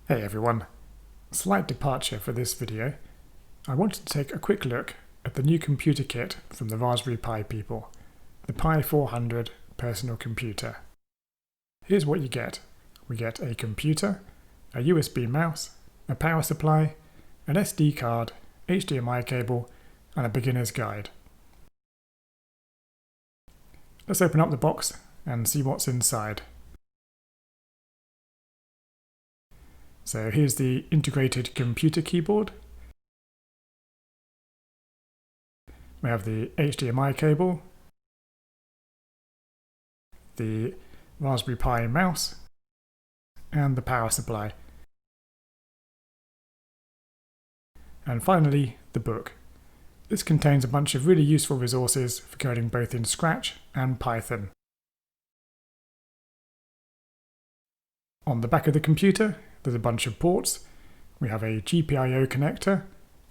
Hey everyone, slight departure for this video. I wanted to take a quick look at the new computer kit from the Raspberry Pi people, the Pi 400 personal computer. Here's what you get. We get a computer, a USB mouse, a power supply, an SD card, HDMI cable, and a beginner's guide. Let's open up the box and see what's inside. So here's the integrated computer keyboard. We have the HDMI cable, the Raspberry Pi mouse, and the power supply. And finally, the book. This contains a bunch of really useful resources for coding both in Scratch and Python. On the back of the computer, there's a bunch of ports. We have a GPIO connector,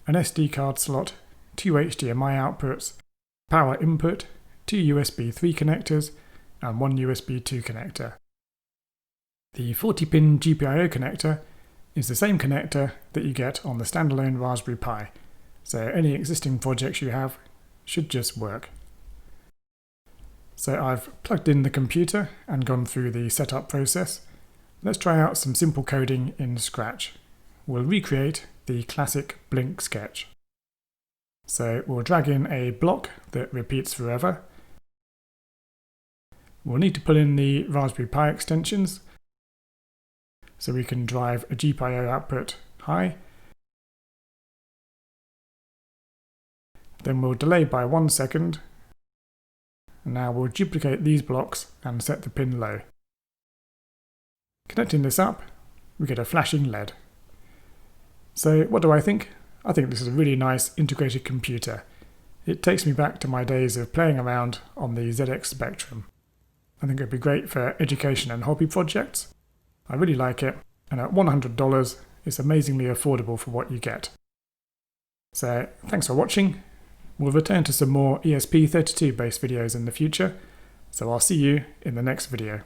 an SD card slot, 2 HDMI outputs, power input, 2 USB 3 connectors, and 1 USB 2 connector. The 40-pin GPIO connector is the same connector that you get on the standalone Raspberry Pi, so any existing projects you have should just work. So I've plugged in the computer and gone through the setup process. Let's try out some simple coding in Scratch. We'll recreate the classic Blink sketch. So we'll drag in a block that repeats forever. We'll need to pull in the Raspberry Pi extensions so we can drive a GPIO output high. Then we'll delay by 1 second. And now we'll duplicate these blocks and set the pin low. Connecting this up, we get a flashing LED. So what do I think? I think this is a really nice integrated computer. It takes me back to my days of playing around on the ZX Spectrum. I think it'd be great for education and hobby projects. I really like it, and at $100 it's amazingly affordable for what you get. So thanks for watching. We'll return to some more ESP32 based videos in the future, so I'll see you in the next video.